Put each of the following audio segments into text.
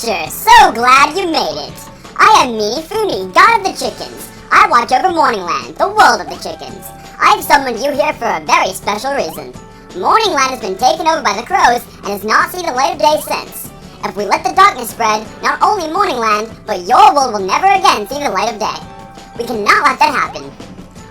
Hatcher, so glad you made it. I am Minifuni, god of the chickens. I watch over Morningland, the world of the chickens. I've summoned you here for a very special reason. Morningland has been taken over by the crows and has not seen the light of day since. If we let the darkness spread, not only Morningland, but your world will never again see the light of day. We cannot let that happen.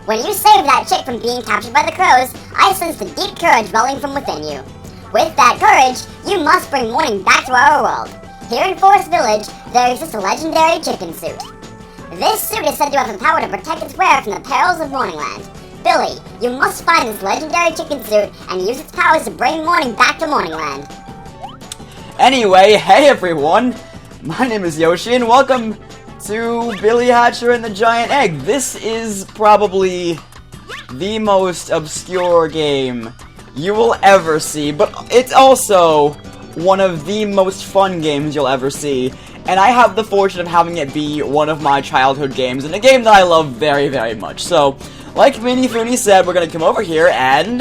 When you saved that chick from being captured by the crows, I sensed the deep courage welling from within you. With that courage, you must bring morning back to our world. Here in Forest Village, there exists a legendary chicken suit. This suit is said to have the power to protect its wearer from the perils of Morningland. Billy, you must find this legendary chicken suit and use its powers to bring morning back to Morningland. Anyway, hey everyone! My name is Yoshi and welcome to Billy Hatcher and the Giant Egg. This is probably the most obscure game you will ever see, but it's also one of the most fun games you'll ever see. And I have the fortune of having it be one of my childhood games, and a game that I love very, very much. So, like Minifuni said, we're gonna come over here and...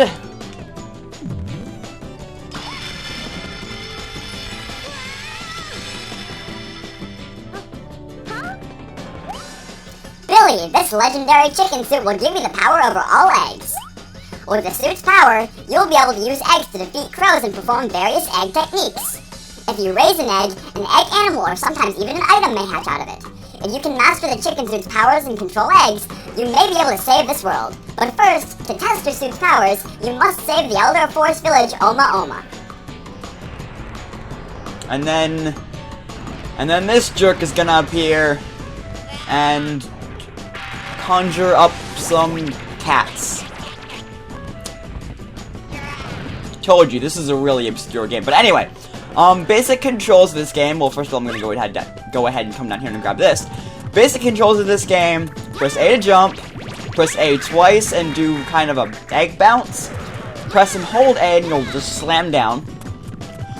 Billy, this legendary chicken suit will give you the power over all eggs. With the suit's power, you'll be able to use eggs to defeat crows and perform various egg techniques. If you raise an egg animal, or sometimes even an item may hatch out of it. If you can master the chicken suit's powers and control eggs, you may be able to save this world. But first, to test your suit's powers, you must save the Elder of Forest Village, Oma Oma. And then this jerk is gonna appear and conjure up some cats. Told you, this is a really obscure game. But anyway, basic controls of this game. Well, first of all, I'm gonna go ahead and come down here and grab this. Basic controls of this game: press A to jump, press A twice and do kind of a egg bounce. Press and hold A and you'll just slam down.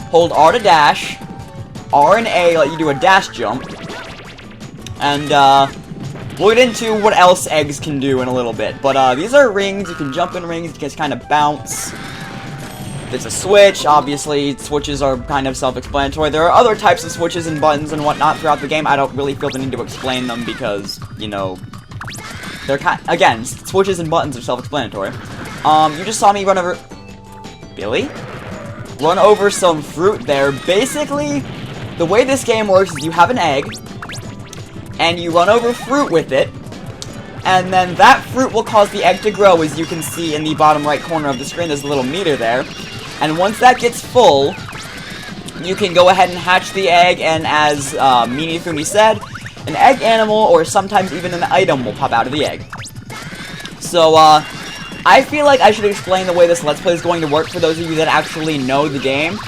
Hold R to dash. R and A let you do a dash jump. And we'll get into what else eggs can do in a little bit. But these are rings. You can jump in rings. You can just kind of bounce. There's a switch. Obviously, switches are kind of self-explanatory. There are other types of switches and buttons and whatnot throughout the game. I don't really feel the need to explain them because, you know, they're again, switches and buttons are self-explanatory. You just saw me run over... Billy? Run over some fruit there. Basically, the way this game works is you have an egg, and you run over fruit with it, and then that fruit will cause the egg to grow. As you can see in the bottom right corner of the screen, there's a little meter there. And once that gets full, you can go ahead and hatch the egg, and as Minifumi said, an egg animal, or sometimes even an item, will pop out of the egg. So, I feel like I should explain the way this Let's Play is going to work for those of you that actually know the game.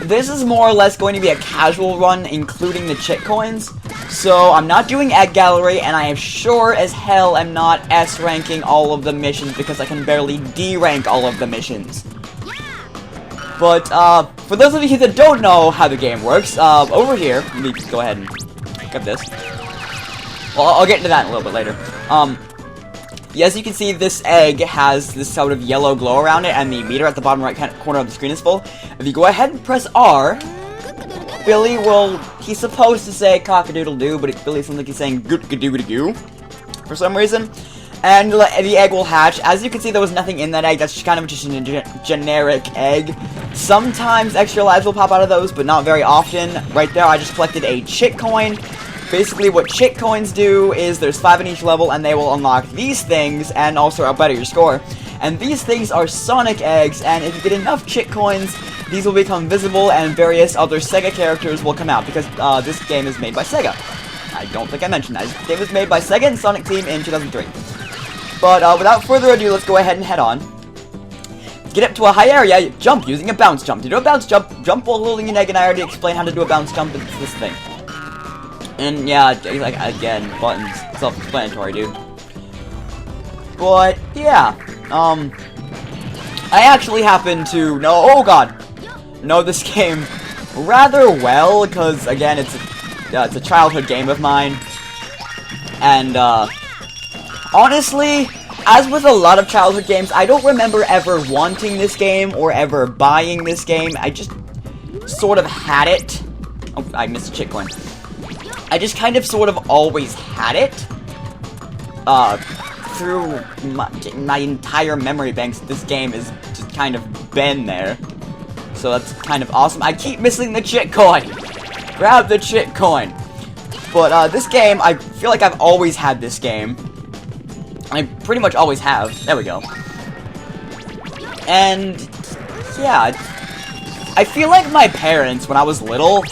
This is more or less going to be a casual run, including the chick coins. So, I'm not doing Egg Gallery, and I am sure as hell am not S-ranking all of the missions, because I can barely D-rank all of the missions. But, for those of you that don't know how the game works, over here, let me go ahead and grab this. Well, I'll get into that in a little bit later. As you can see, this egg has this sort of yellow glow around it, and the meter at the bottom right corner of the screen is full. If you go ahead and press R, Billy will, he's supposed to say cock-a-doodle-doo, but Billy sounds like he's saying Goot-gadoo-gadoo for some reason. And the egg will hatch. As you can see, there was nothing in that egg. That's just kind of just a generic egg. Sometimes extra lives will pop out of those, but not very often. Right there, I just collected a chick coin. Basically, what chick coins do is there's 5 in each level, and they will unlock these things, and also outbetter your score. And these things are Sonic eggs, and if you get enough chick coins, these will become visible, and various other Sega characters will come out, because this game is made by Sega. I don't think I mentioned that. This game was made by Sega and Sonic Team in 2003. But without further ado, let's go ahead and head on. Get up to a high area, jump using a bounce jump. To do a bounce jump, jump while holding an egg, and I already explained how to do a bounce jump. It's this thing. And yeah, like, again, buttons, self-explanatory, dude. But, yeah, I actually happen to know, oh god, know this game rather well, because, again, it's a childhood game of mine. And, honestly, as with a lot of childhood games, I don't remember ever wanting this game or ever buying this game. I just sort of had it. Oh, I missed a chick coin. I just kind of sort of always had it. Through my entire memory banks, this game has just kind of been there. So that's kind of awesome. I keep missing the chick coin. Grab the chick coin. But this game, I feel like I've always had this game. I pretty much always have. There we go. And yeah, I feel like my parents, when I was little,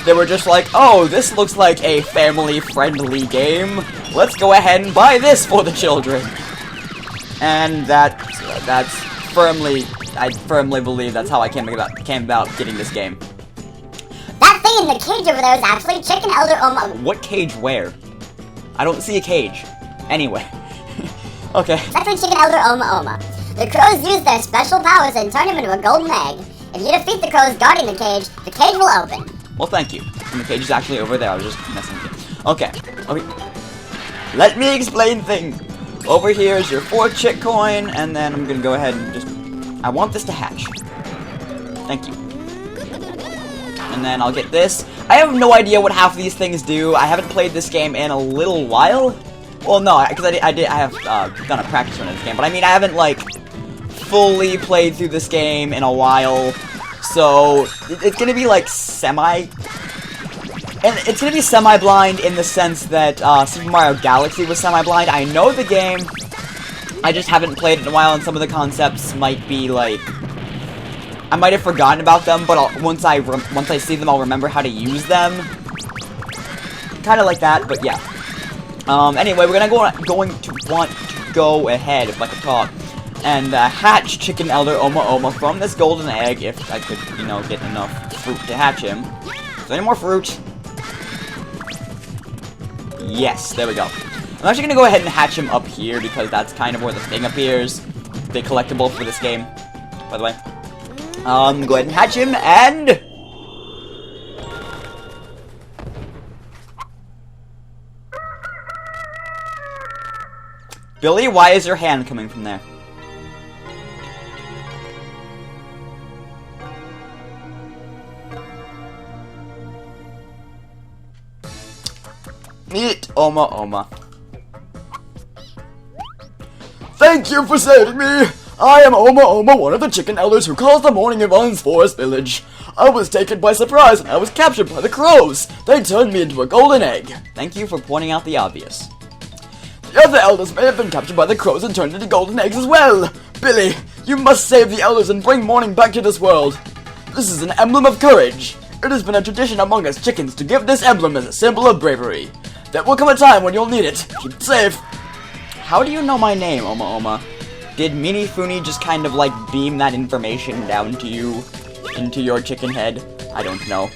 they were just like, oh, this looks like a family-friendly game. Let's go ahead and buy this for the children. And that's firmly, I firmly believe that's how I came about getting this game. That thing in the cage over there is actually Chicken Elder Oma. What cage where? I don't see a cage. Anyway. Okay. It's actually Chicken Elder Oma. The crows use their special powers and turn him into a golden egg. If you defeat the crows guarding the cage will open. Well, thank you. And the cage is actually over there. I was just messing with you. Okay. Let me explain things. Over here is your 4 chick coin, and then I'm gonna go ahead and just... I want this to hatch. Thank you. And then I'll get this. I have no idea what half of these things do. I haven't played this game in a little while. Well, no, because I have done a practice run of this game, but I mean, I haven't, like, fully played through this game in a while, so it's gonna be, like, and it's gonna be semi-blind in the sense that, Super Mario Galaxy was semi-blind. I know the game, I just haven't played it in a while, and some of the concepts might be, like, I might have forgotten about them, but once I see them, I'll remember how to use them. Kind of like that, but yeah. Anyway, we're going to want to go ahead, if I could talk, and hatch Chicken Elder Oma from this golden egg, if I could, you know, get enough fruit to hatch him. Is there any more fruit? Yes, there we go. I'm actually going to go ahead and hatch him up here, because that's kind of where the thing appears. The collectible for this game, by the way. Go ahead and hatch him, and... Billy, why is your hand coming from there? Meet Oma. Thank you for saving me! I am Oma, one of the chicken elders who caused the morning in Von's Forest Village. I was taken by surprise and I was captured by the crows. They turned me into a golden egg. Thank you for pointing out the obvious. The other elders may have been captured by the crows and turned into golden eggs as well. Billy, you must save the elders and bring morning back to this world. This is an emblem of courage. It has been a tradition among us chickens to give this emblem as a symbol of bravery. There will come a time when you'll need it. Keep it safe. How do you know my name, Oma? Did Meanie Fooney just kind of like beam that information down to you, into your chicken head? I don't know.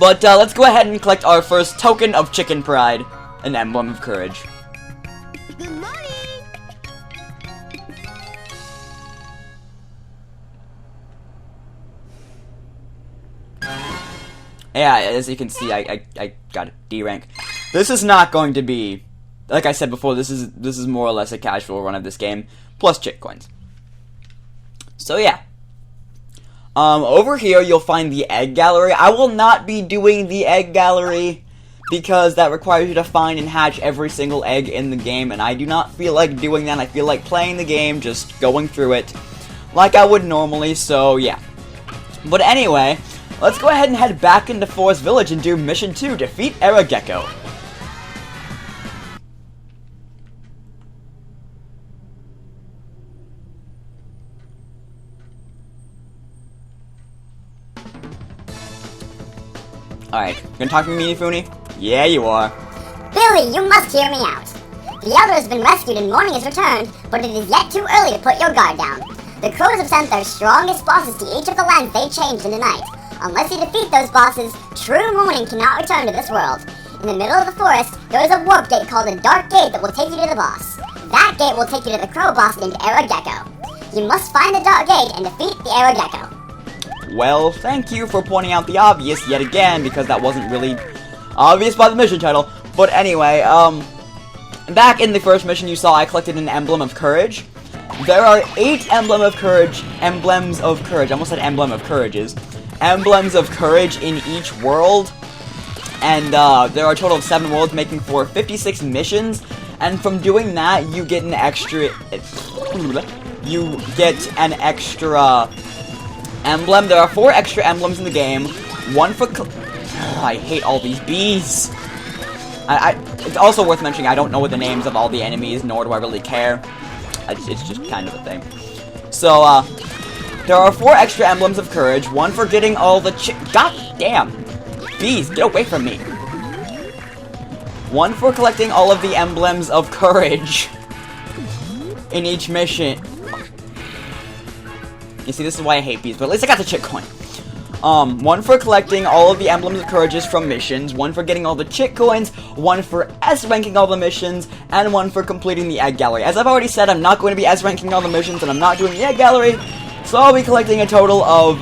But let's go ahead and collect our first token of chicken pride, an emblem of courage. Good morning! Yeah, as you can see, I got a D rank. This is not going to be, like I said before, this is more or less a casual run of this game, plus chick coins. So yeah. Over here you'll find the egg gallery. I will not be doing the egg gallery because that requires you to find and hatch every single egg in the game, and I do not feel like doing that. I feel like playing the game, just going through it like I would normally, so yeah. But anyway, let's go ahead and head back into Forest Village and do Mission 2, Defeat Aero Gekko. Alright, gonna talk to me, Meanie Fooney? Yeah, you are. Billy, you must hear me out. The elder has been rescued and morning is returned, but it is yet too early to put your guard down. The crows have sent their strongest bosses to each of the lands they changed in the night. Unless you defeat those bosses, true morning cannot return to this world. In the middle of the forest, there is a warp gate called the Dark Gate that will take you to the boss. That gate will take you to the crow boss named Aero Gekko. You must find the Dark Gate and defeat the Aero Gekko. Well, thank you for pointing out the obvious yet again, because that wasn't really obvious by the mission title. But anyway, back in the first mission you saw I collected an emblem of courage. There are 8 emblems of courage, I almost said emblem of courages. emblems of courage in each world. And there are a total of 7 worlds, making for 56 missions. And from doing that, you get an extra... You get an extra emblem. There are 4 extra emblems in the game. One for... I hate all these bees. It's also worth mentioning, I don't know what the names of all the enemies, nor do I really care. It's just kind of a thing. So, there are 4 extra emblems of courage. One for getting all the God damn! Bees, get away from me! One for collecting all of the emblems of courage in each mission. You see, this is why I hate bees, but at least I got the chick coin. One for collecting all of the emblems of courages from missions, one for getting all the chick coins, one for S-ranking all the missions, and one for completing the egg gallery. As I've already said, I'm not going to be S-ranking all the missions, and I'm not doing the egg gallery, so I'll be collecting a total of,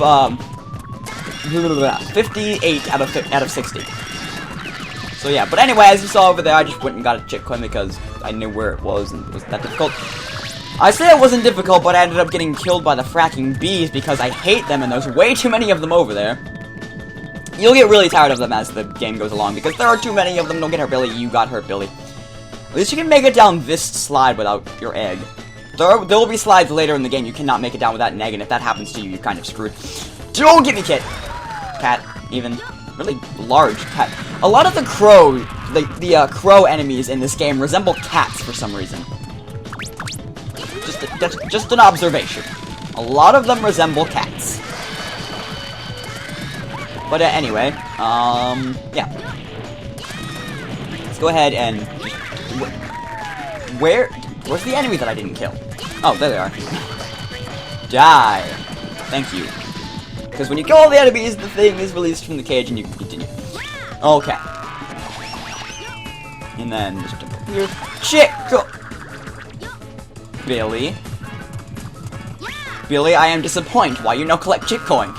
58 out of 60. So yeah, but anyway, as you saw over there, I just went and got a chick coin because I knew where it was, and it wasn't that difficult. I say it wasn't difficult, but I ended up getting killed by the fracking bees because I hate them and there's way too many of them over there. You'll get really tired of them as the game goes along because there are too many of them. Don't get hurt, Billy. You got hurt, Billy. At least you can make it down this slide without your egg. There will be slides later in the game you cannot make it down without an egg, and if that happens to you, you're kind of screwed. Don't get me, kid. Cat, even. Really large cat. A lot of the crow, the crow enemies in this game resemble cats for some reason. Just an observation. A lot of them resemble cats. But anyway, yeah. Let's go ahead and where's the enemy that I didn't kill? Oh, there they are. Die. Thank you. Because when you kill all the enemies, the thing is released from the cage and you can continue. Okay. And then just here. Chick! Billy. Billy, I am disappointed. Why you no collect chick coin?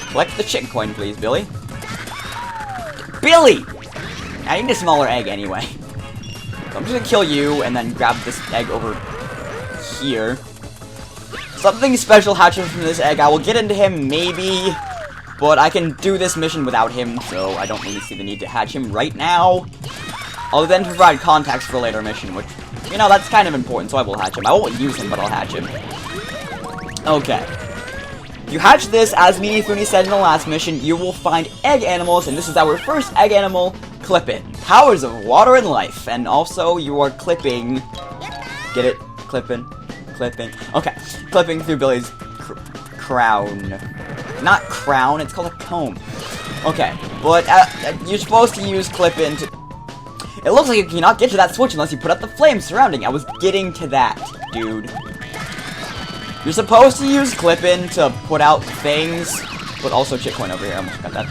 Collect the chick coin, please, Billy. Billy! I need a smaller egg anyway. So I'm just gonna kill you and then grab this egg over here. Something special hatches from this egg. I will get into him, maybe, but I can do this mission without him, so I don't really see the need to hatch him right now. I'll then provide context for a later mission, which, you know, that's kind of important, so I will hatch him. I won't use him, but I'll hatch him. Okay. You hatch this, as Meanie said in the last mission, you will find egg animals, and this is our first egg animal, Clippin. Powers of water and life, and also you are clipping... Get it? Clippin'. Clipping. Okay. Clipping through Billy's crown. Not crown, it's called a comb. Okay. But you're supposed to use Clippin to... It looks like you cannot get to that switch unless you put out the flames surrounding. I was getting to that, dude. You're supposed to use Clippin to put out things, but also chick coin over here. I almost got that.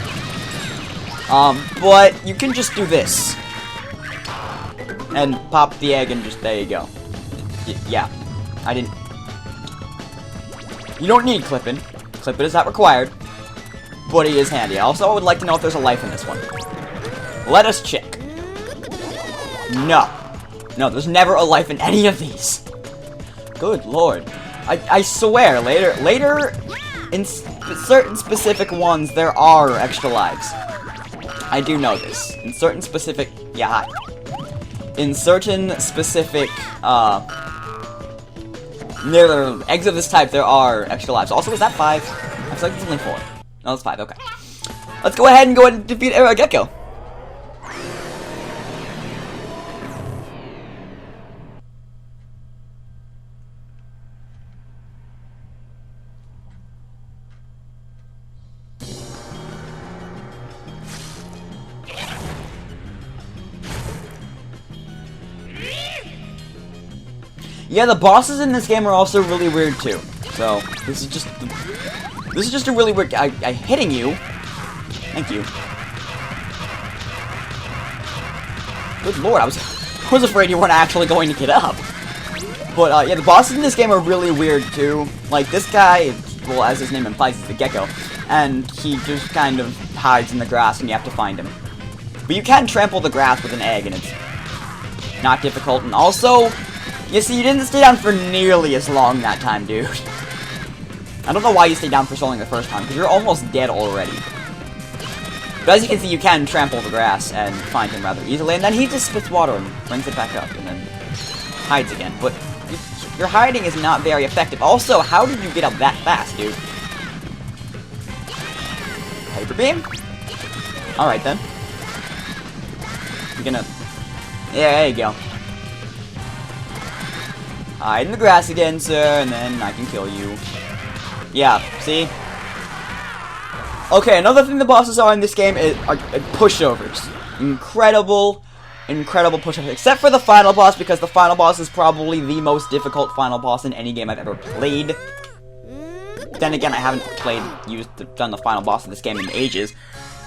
But you can just do this. And pop the egg and just, there you go. Yeah. I didn't... You don't need Clippin. Clippin is not required. But he is handy. Also, I would like to know if there's a life in this one. Let us check. No. No, there's never a life in any of these. Good lord. I swear, later, in certain specific ones, there are extra lives. I do know this. In certain specific... Yeah, hi. In certain specific, eggs of this type, there are extra lives. Also, is that 5? I feel like it's only 4. No, it's 5, okay. Let's go ahead and defeat Aero Gekko. Yeah, the bosses in this game are also really weird too. So this is just a really weird. I hitting you. Thank you. Good lord, I was afraid you weren't actually going to get up. But yeah, the bosses in this game are really weird too. Like this guy, well, as his name implies, he's the Gekko, and he just kind of hides in the grass, and you have to find him. But you can trample the grass with an egg, and it's not difficult. And also, you see, you didn't stay down for nearly as long that time, dude. I don't know why you stayed down for so long the first time, because you're almost dead already. But as you can see, you can trample the grass and find him rather easily, and then he just spits water and brings it back up, and then hides again. But your hiding is not very effective. Also, how did you get up that fast, dude? Hyper beam? Alright then. You're gonna... Yeah, there you go. Hide in the grass again, sir, and then I can kill you. Yeah, see? Okay, another thing the bosses are in this game are pushovers. Incredible pushovers. Except for the final boss, because the final boss is probably the most difficult final boss in any game I've ever played. Then again, I haven't done the final boss of this game in ages.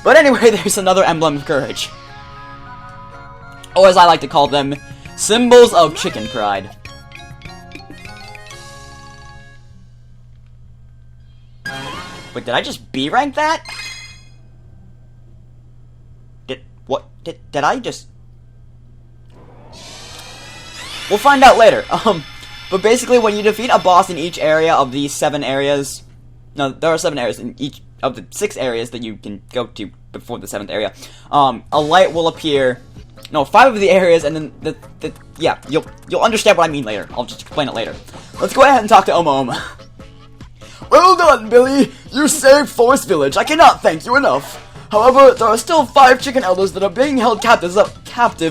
But anyway, there's another emblem of courage. Or as I like to call them, symbols of chicken pride. Wait, did I just B rank that? Did I just... We'll find out later. But basically when you defeat a boss in each area of these 7 areas... No, there are 7 areas in each of the 6 areas that you can go to before the 7th area. A light will appear... No, 5 of the areas, and then yeah, you'll understand what I mean later. I'll just explain it later. Let's go ahead and talk to Oma Oma. Well done, Billy! You saved Forest Village. I cannot thank you enough. However, there are still 5 chicken elders that are being held captive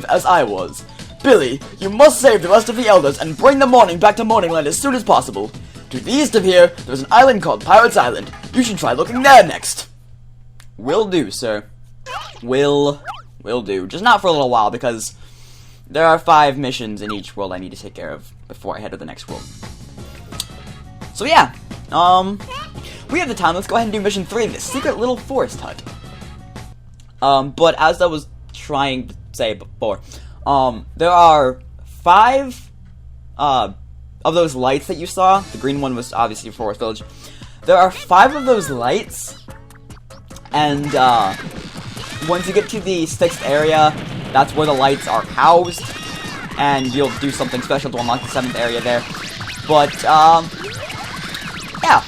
as I was. Billy, you must save the rest of the elders and bring the morning back to Morningland as soon as possible. To the east of here, there's an island called Pirate's Island. You should try looking there next. Will do, sir. Will do. Just not for a little while, because there are 5 missions in each world I need to take care of before I head to the next world. So yeah, we have the time. Let's go ahead and do mission 3, the secret little forest hut. But as I was trying to say before, there are 5, of those lights that you saw. The green one was obviously Forest Village. There are 5 of those lights, and, once you get to the 6th area, that's where the lights are housed, and you'll do something special to unlock the 7th area there. But, yeah.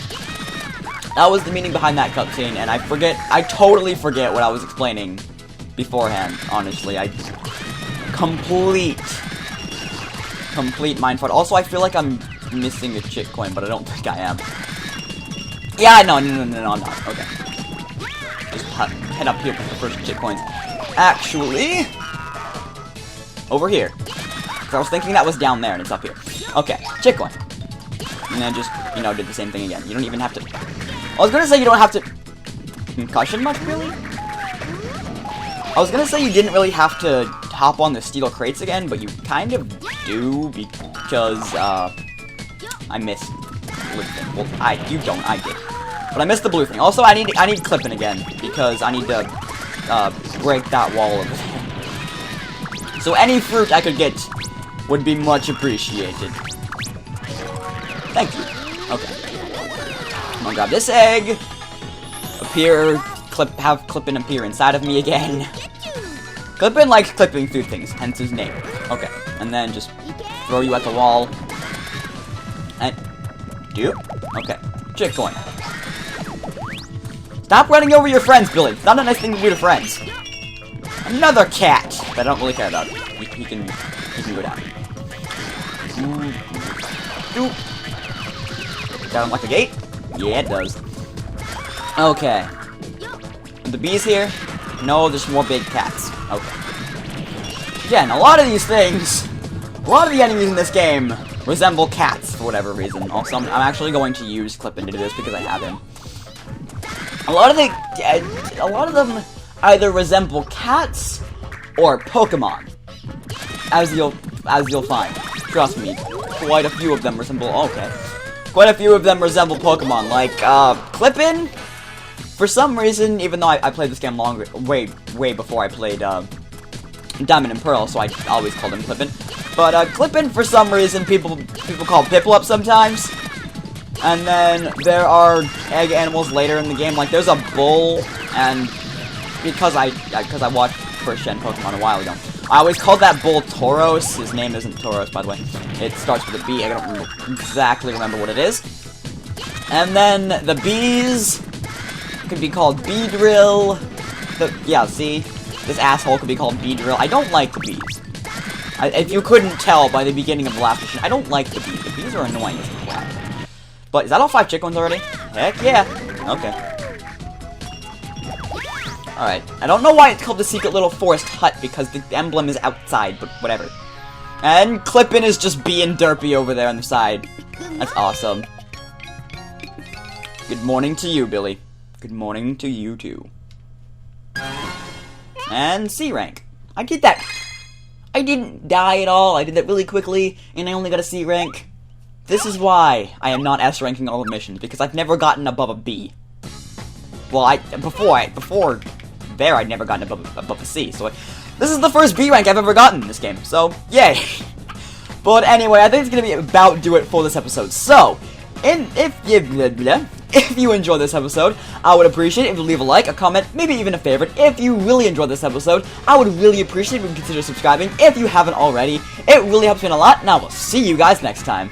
That was the meaning behind that cutscene, and I totally forget what I was explaining beforehand, honestly. Complete mind fart. Also, I feel like I'm missing a chick coin, but I don't think I am. Yeah, no, I'm not. Okay. Just head up here for the first chick coins. Actually, over here. Because I was thinking that was down there, and it's up here. Okay, chick coin. And then just, did the same thing again. You don't even have to... I was gonna say you don't have to... Concussion much, really? I was gonna say you didn't really have to hop on the steel crates again, but you kind of do, because, I missed blue thing. Well, you don't, I did. But I missed the blue thing. Also, I need clipping again, because I need to, break that wall over there. So any fruit I could get would be much appreciated. Thank you. Okay. I'm gonna grab this egg. Have Clippin appear inside of me again. Clippin likes clipping through things, hence his name. Okay, and then just throw you at the wall. And... Okay. Chick coin. Stop running over your friends, Billy. It's not a nice thing to do to friends. Another cat that I don't really care about. He can go down. Does that unlock the gate? Yeah, it does. Okay. Are the bees here? No, there's more big cats. Okay. Again, a lot of these things, a lot of the enemies in this game resemble cats for whatever reason. Also, I'm actually going to use Clippin to do this because I have him. A lot of them either resemble cats or Pokemon, as you'll find. Trust me, quite a few of them resemble. Okay, quite a few of them resemble Pokemon, like Clippin. For some reason, even though I played this game way before I played Diamond and Pearl, so I always called him Clippin. But Clippin, for some reason, people call Piplup sometimes. And then there are egg animals later in the game. Like there's a bull, and because I watched first gen Pokemon a while ago, I always called that bull Tauros. His name isn't Tauros, by the way. It starts with a B. I don't exactly remember what it is. And then the bees could be called bee drill. Yeah, see? This asshole could be called bee drill. I don't like the bees. If you couldn't tell by the beginning of the last mission, I don't like the bees. The bees are annoying as crap. But is that all 5 chickens already? Heck yeah. Okay. Alright. I don't know why it's called the secret little forest hut, because the emblem is outside, but whatever. And Clippin is just being derpy over there on the side. That's awesome. Good morning to you, Billy. Good morning to you, too. And C rank. I did that. I didn't die at all. I did that really quickly, and I only got a C rank. This is why I am not S ranking all the missions, because I've never gotten above a B. Well, before there, I'd never gotten above a C, so this is the first B rank I've ever gotten in this game, so yay! But anyway, I think it's gonna be about do it for this episode. So, if you enjoyed this episode, I would appreciate it if you leave a like, a comment, maybe even a favorite. If you really enjoyed this episode, I would really appreciate it if you consider subscribing if you haven't already. It really helps me a lot, and I will see you guys next time.